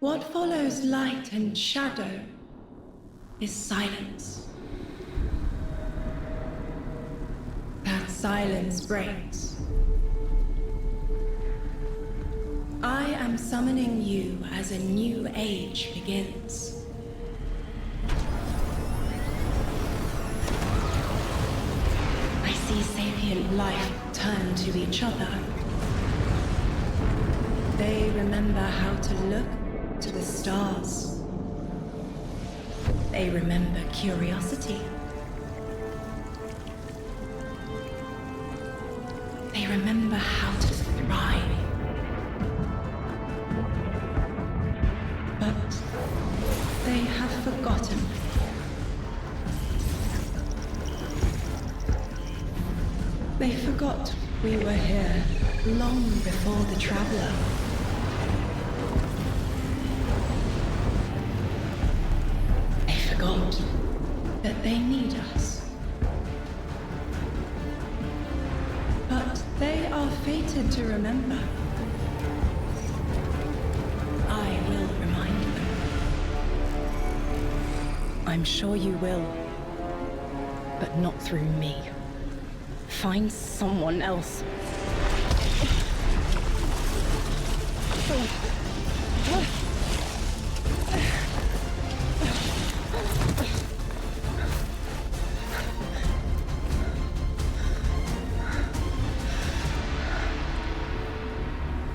What follows light and shadow is silence. That silence breaks. I am summoning you as a new age begins. I see sapient life turn to each other. They remember how to look to the stars. They remember curiosity. They remember how to thrive. But they have forgotten. They forgot we were here long before the Traveler. They forgot that they need us. But they are fated to remember. I will remind them. I'm sure you will. But not through me. Find someone else.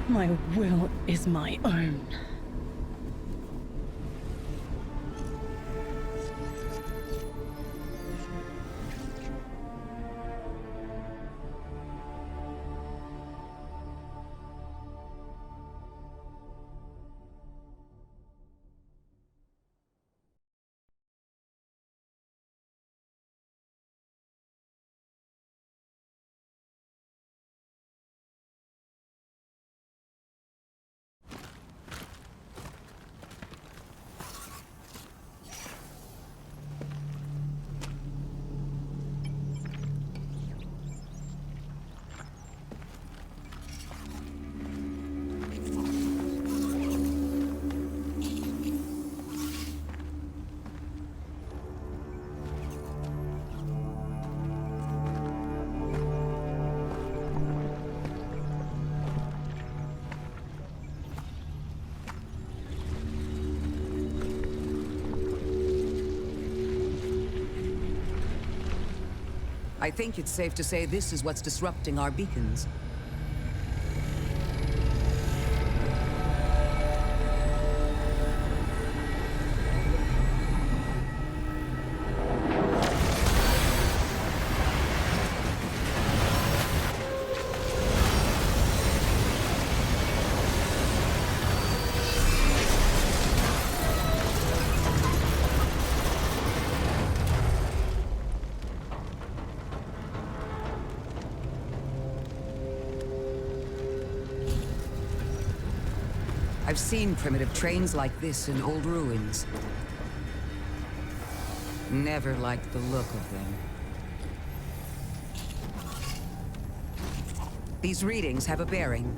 My will is my own. I think it's safe to say this is what's disrupting our beacons. I've seen primitive trains like this in old ruins. Never liked the look of them. These readings have a bearing.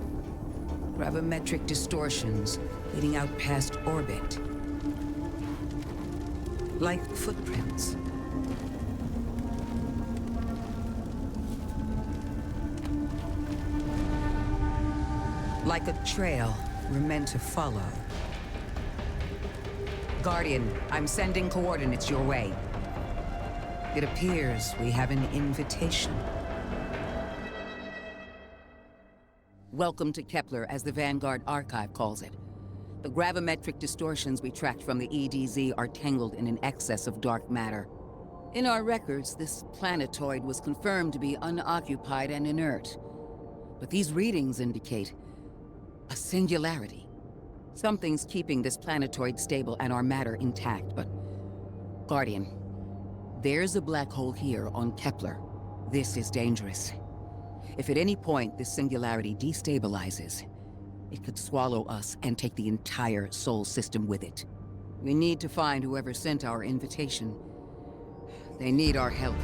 Gravimetric distortions leading out past orbit. Like footprints. Like a trail we're meant to follow. Guardian, I'm sending coordinates your way. It appears we have an invitation. Welcome to Kepler, as the Vanguard Archive calls it. The gravimetric distortions we tracked from the EDZ are tangled in an excess of dark matter. In our records, this planetoid was confirmed to be unoccupied and inert. But these readings indicate a singularity. Something's keeping this planetoid stable and our matter intact, but... Guardian, there's a black hole here on Kepler. This is dangerous. If at any point this singularity destabilizes, it could swallow us and take the entire Sol system with it. We need to find whoever sent our invitation. They need our help.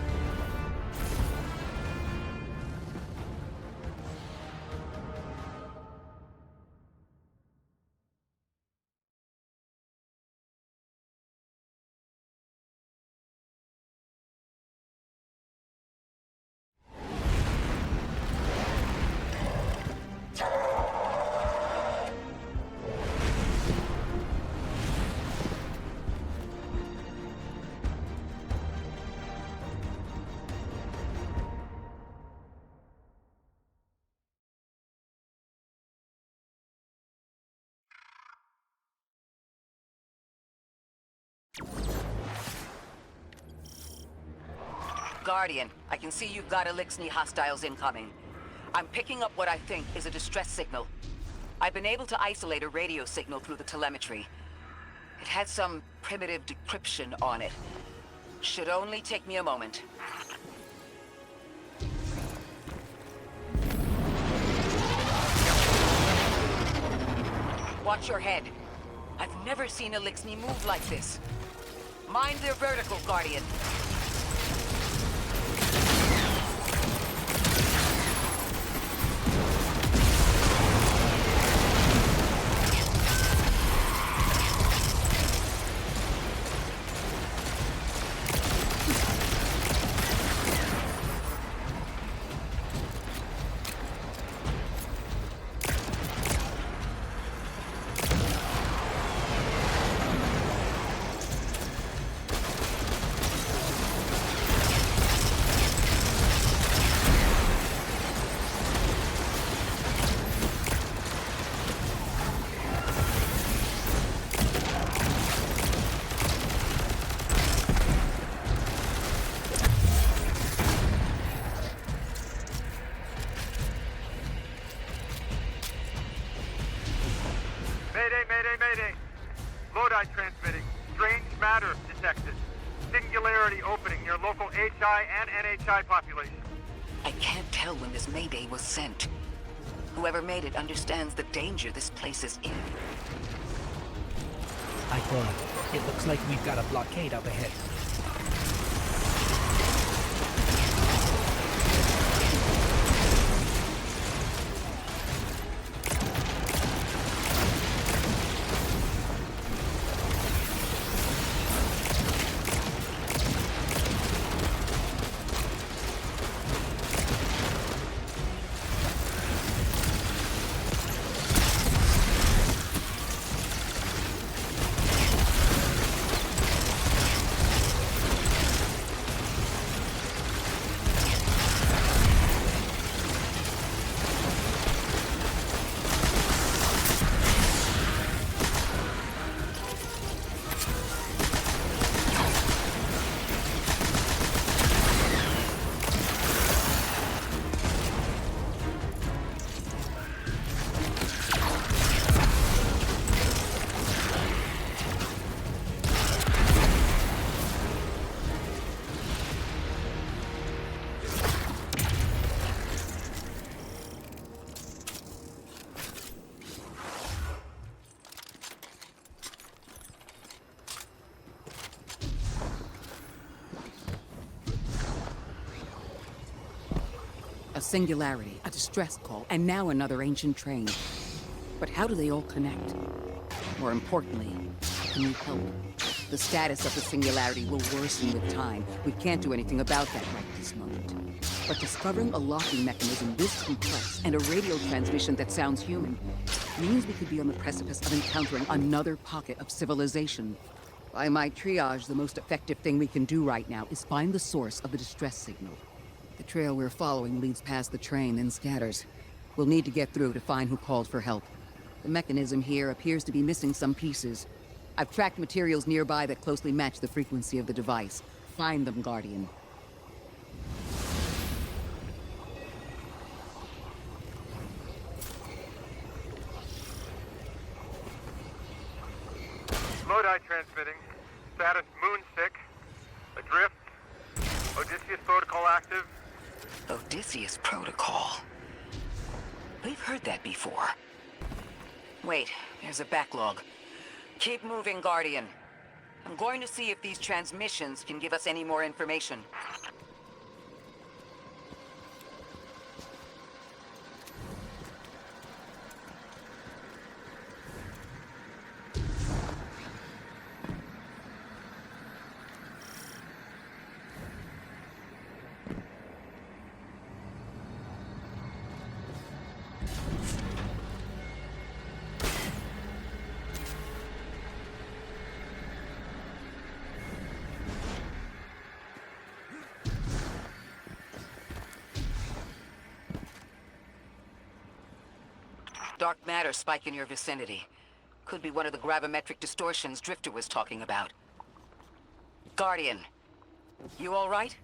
Guardian, I can see you've got Elixni hostiles incoming. I'm picking up what I think is a distress signal. I've been able to isolate a radio signal through the telemetry. It had some primitive decryption on it. Should only take me a moment. Watch your head. I've never seen Elixni move like this. Mind their vertical, Guardian. Mayday! Lodi transmitting. Strange matter detected. Singularity opening near local HI and NHI population. I can't tell when this Mayday was sent. Whoever made it understands the danger this place is in. Icon, it looks like we've got a blockade up ahead. A singularity, a distress call, and now another ancient train. But how do they all connect? More importantly, can we help? The status of the singularity will worsen with time. We can't do anything about that right this moment. But discovering a locking mechanism this complex and a radio transmission that sounds human means we could be on the precipice of encountering another pocket of civilization. By my triage, the most effective thing we can do right now is find the source of the distress signal. The trail we're following leads past the train, then scatters. We'll need to get through to find who called for help. The mechanism here appears to be missing some pieces. I've tracked materials nearby that closely match the frequency of the device. Find them, Guardian. Lodi transmitting. Status moonsick. Adrift. Odysseus protocol active. Odysseus Protocol. We've heard that before. Wait, there's a backlog. Keep moving, Guardian. I'm going to see if these transmissions can give us any more information. Dark matter spike in your vicinity. Could be one of the gravimetric distortions Drifter was talking about. Guardian, you all right?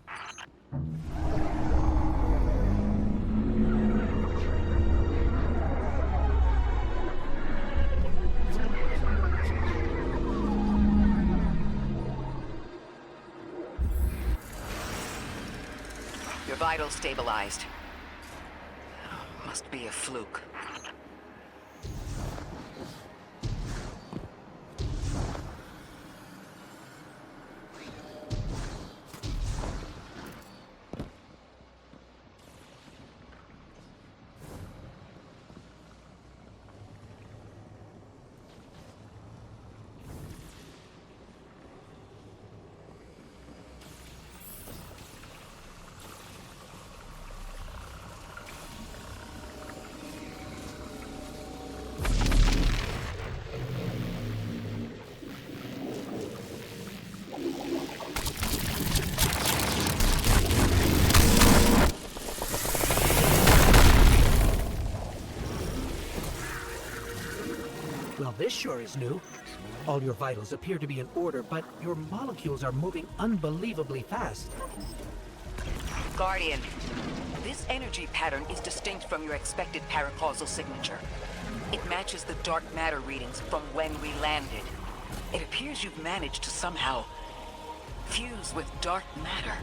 vitals stabilized. Must be a fluke. Well, this sure is new. All your vitals appear to be in order, but your molecules are moving unbelievably fast. Guardian, this energy pattern is distinct from your expected paracausal signature. It matches the dark matter readings from when we landed. It appears you've managed to somehow fuse with dark matter.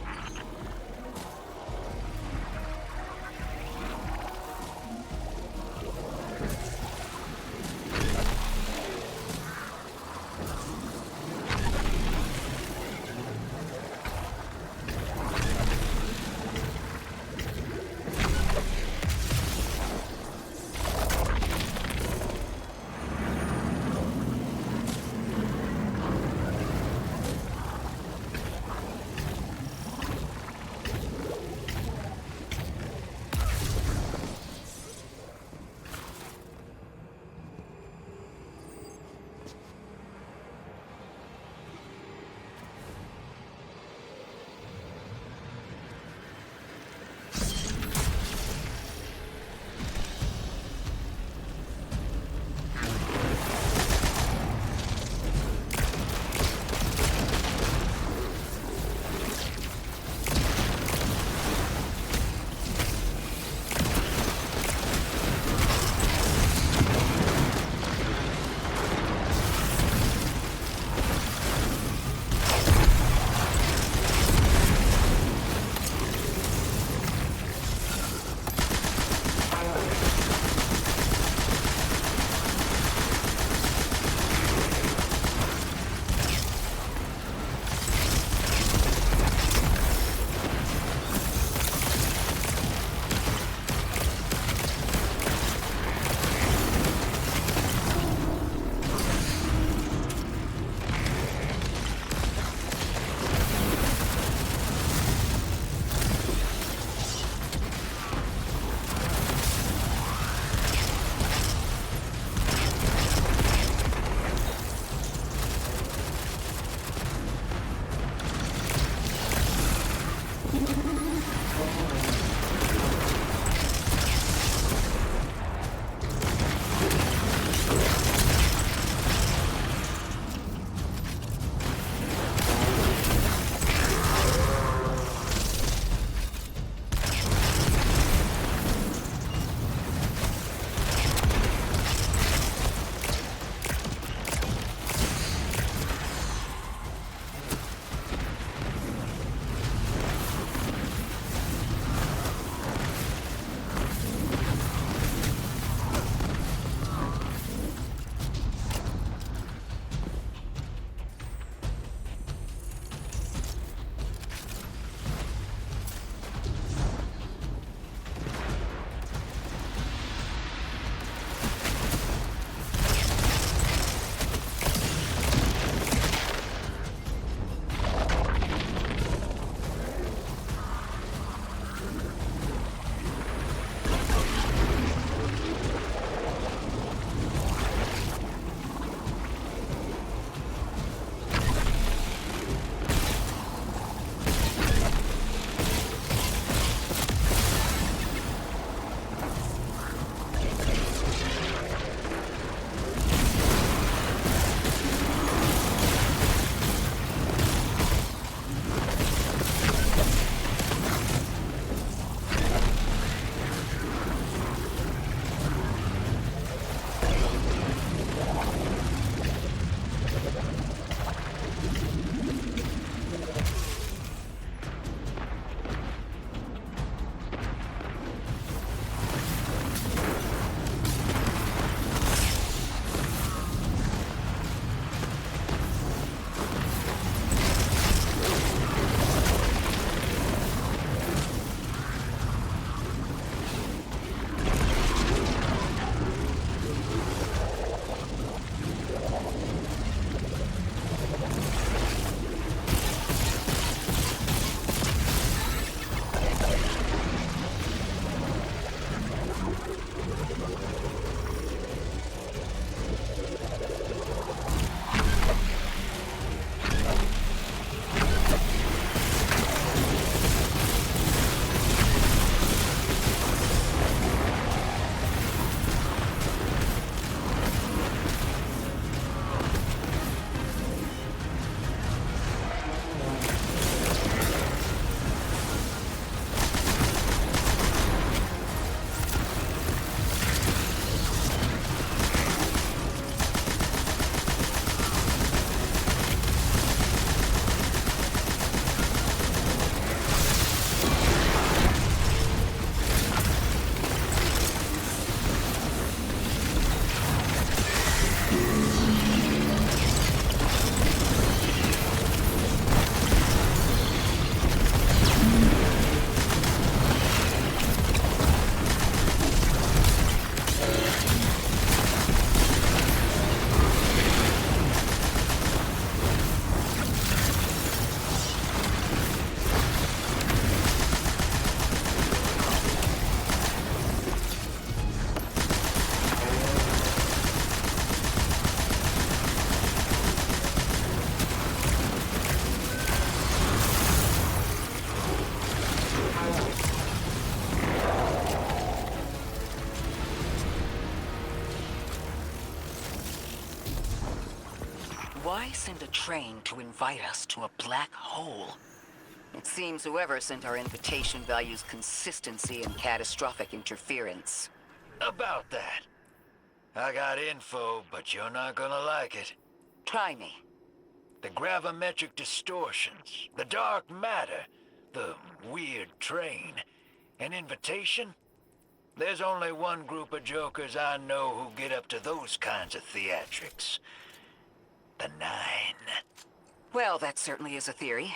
Why send a train to invite us to a black hole? It seems whoever sent our invitation values consistency and catastrophic interference. About that. I got info, but you're not gonna like it. Try me. The gravimetric distortions, the dark matter, the weird train, an invitation? There's only one group of jokers I know who get up to those kinds of theatrics. The Nine. Well, that certainly is a theory.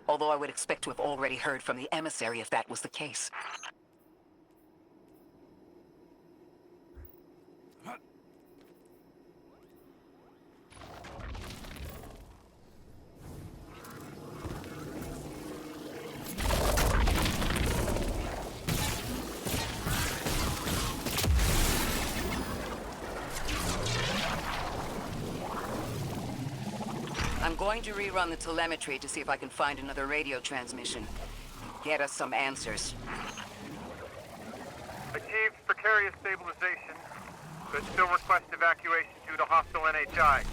Although I would expect to have already heard from the emissary if that was the case. I'm going to rerun the telemetry to see if I can find another radio transmission. Get us some answers. Achieved precarious stabilization, but still request evacuation due to hostile NHI.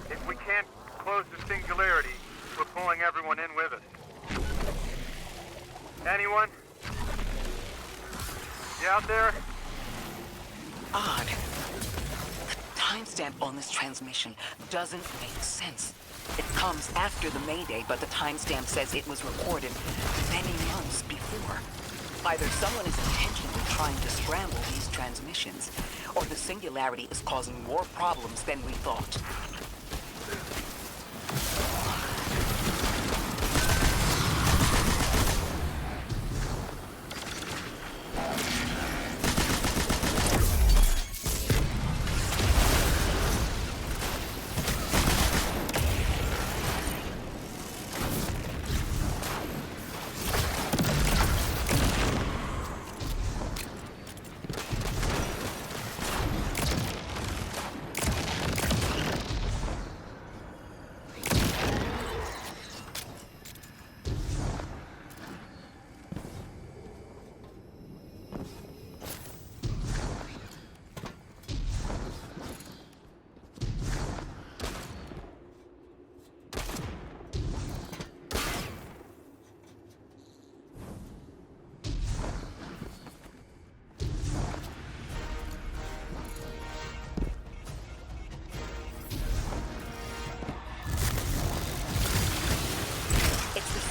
If we can't close the singularity, we're pulling everyone in with us. Anyone? You out there? Odd. The timestamp on this transmission doesn't make sense. It comes after the Mayday, but the timestamp says it was recorded many months before. Either someone is intentionally trying to scramble these transmissions, or the singularity is causing more problems than we thought.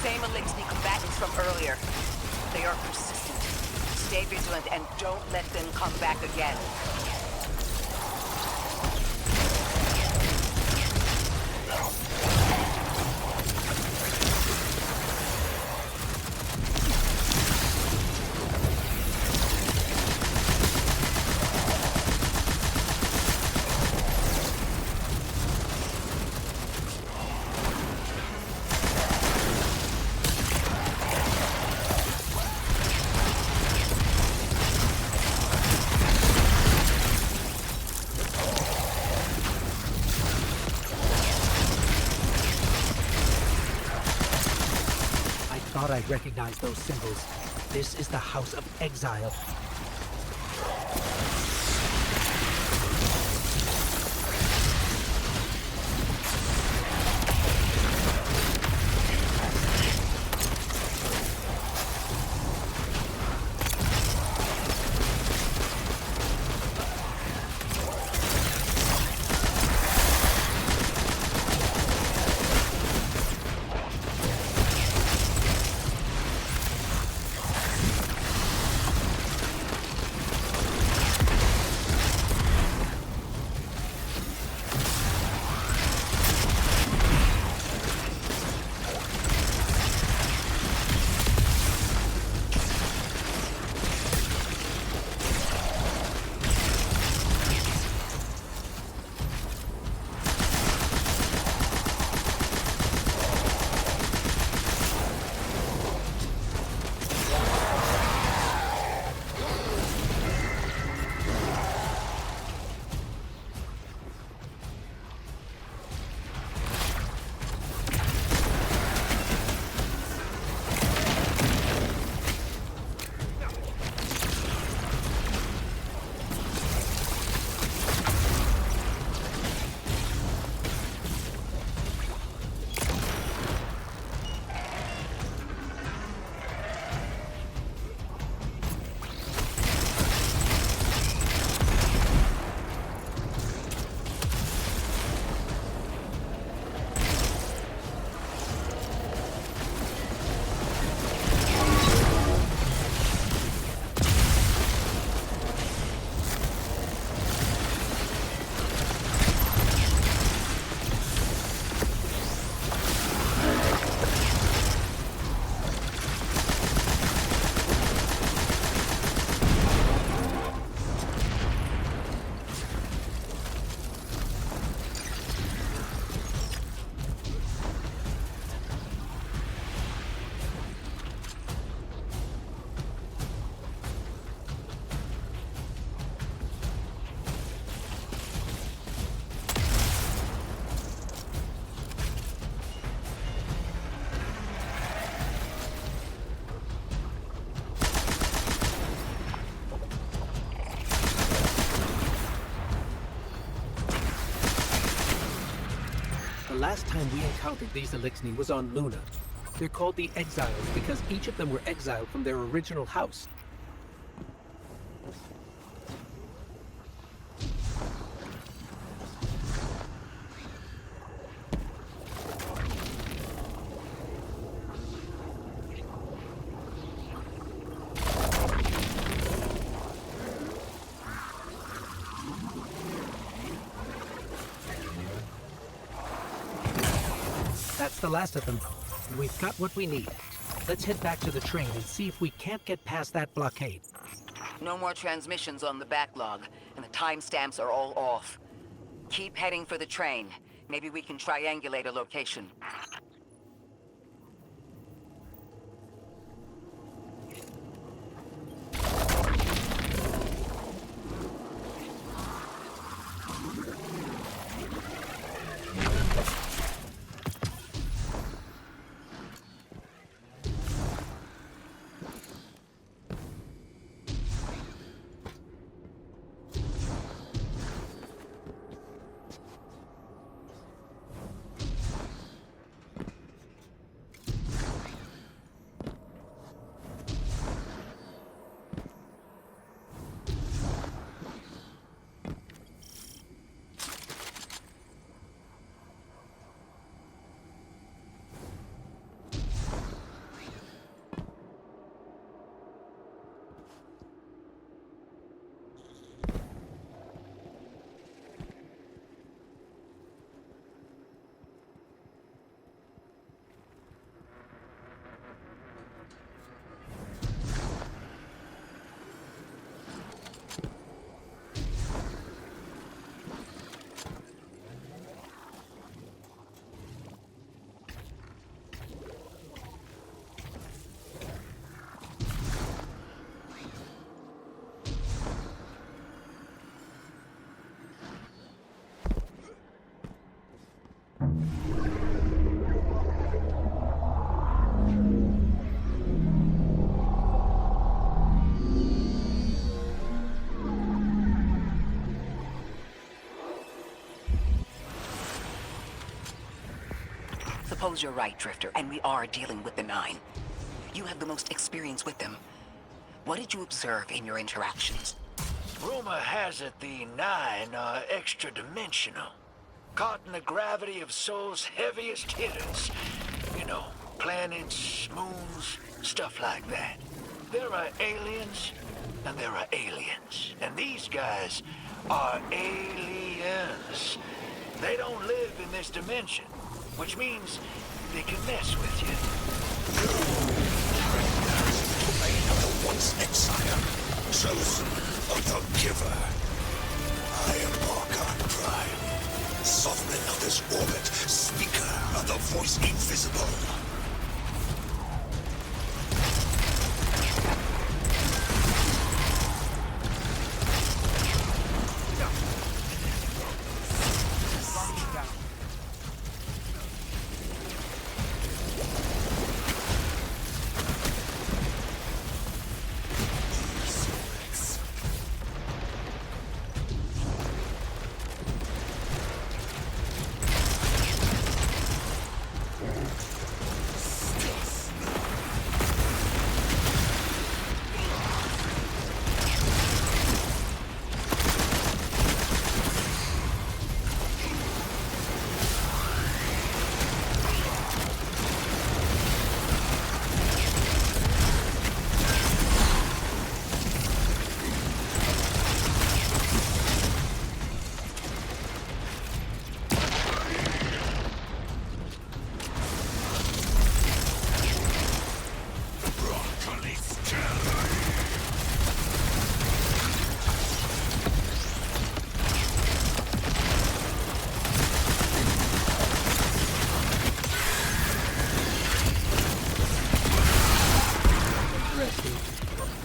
Same Elixir combatants from earlier. They are persistent. Stay vigilant and don't let them come back again. I'd recognize those symbols. This is the House of Exile. last time we encountered these Elixni was on Luna. They're called the Exiles because each of them were exiled from their original house. That's the last of them. We've got what we need. Let's head back to the train and see if we can't get past that blockade. No more transmissions on the backlog, and the timestamps are all off. Keep heading for the train. Maybe we can triangulate a location. Suppose you're right, Drifter, and we are dealing with the Nine. You have the most experience with them. What did you observe in your interactions? Rumor has it the Nine are extra-dimensional. Caught in the gravity of Sol's heaviest hitters. You know, planets, moons, stuff like that. There are aliens, and there are aliens. And these guys are aliens. They don't live in this dimension, which means they can mess with you. Domain of the once exile, chosen of the giver. I am Archon Prime, sovereign of this orbit, speaker of the voice invisible.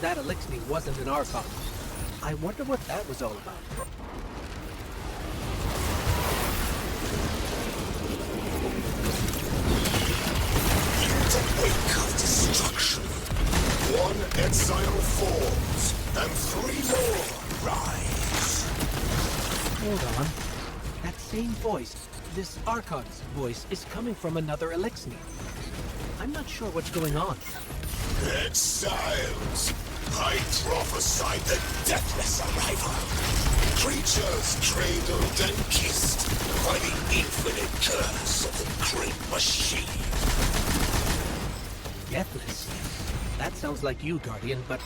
That Elixni wasn't an Archon. I wonder what that was all about. In the wake of destruction, one exile falls, and three more rise. Hold on. That same voice. This Archon's voice is coming from another Elixir. I'm not sure what's going on. Exiles! I prophesied the deathless arrival. Creatures cradled and kissed by the infinite curse of the great machine. Deathless? That sounds like you, Guardian, but,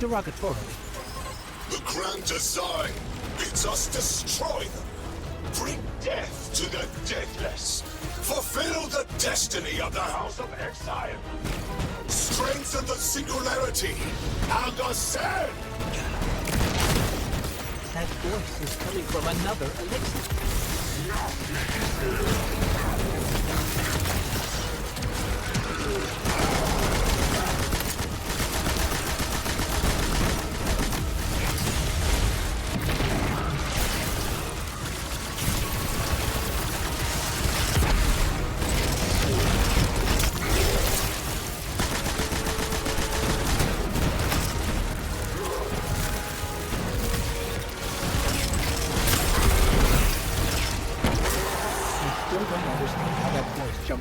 derogatorily. The grand design bids us destroy them. Bring death to the deathless. Fulfill the destiny of the House of Exile. Strengthen the singularity and ascend. That voice is coming from another Elixir.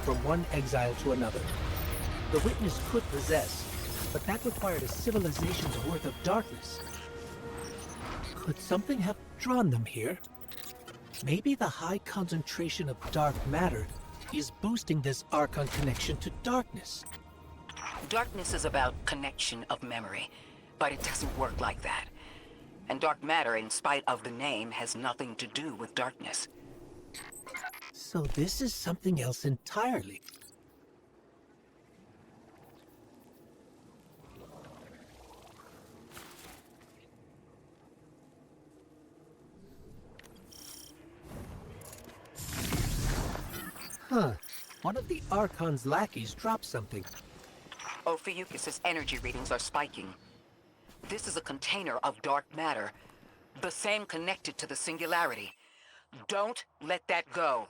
From one exile to another. The witness could possess, but that required a civilization's worth of darkness. Could something have drawn them here? Maybe the high concentration of dark matter is boosting this Archon connection to darkness. Darkness is about connection of memory, but it doesn't work like that. And dark matter, in spite of the name, has nothing to do with darkness. So this is something else entirely. Huh. One of the Archon's lackeys dropped something. Ophiuchus's energy readings are spiking. This is a container of dark matter, the same connected to the singularity. Don't let that go.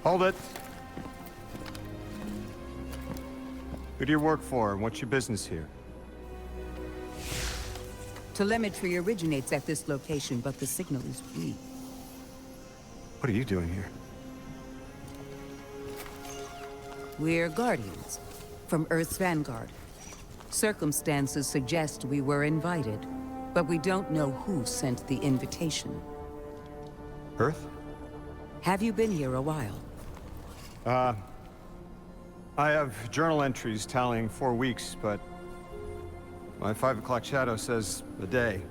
Hold it. Who do you work for, and what's your business here? Telemetry originates at this location, but the signal is weak. What are you doing here? We're Guardians, from Earth's vanguard. Circumstances suggest we were invited, but we don't know who sent the invitation. Earth? Have you been here a while? I have journal entries tallying 4 weeks, but my 5 o'clock shadow says a day.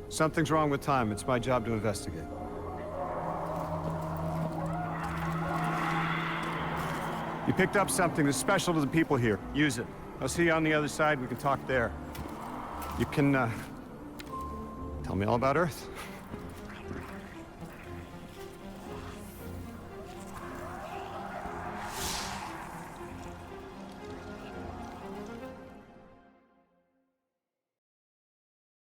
Something's wrong with time. It's my job to investigate. You picked up something that's special to the people here. Use it. I'll see you on the other side. We can talk there. You can, tell me all about Earth.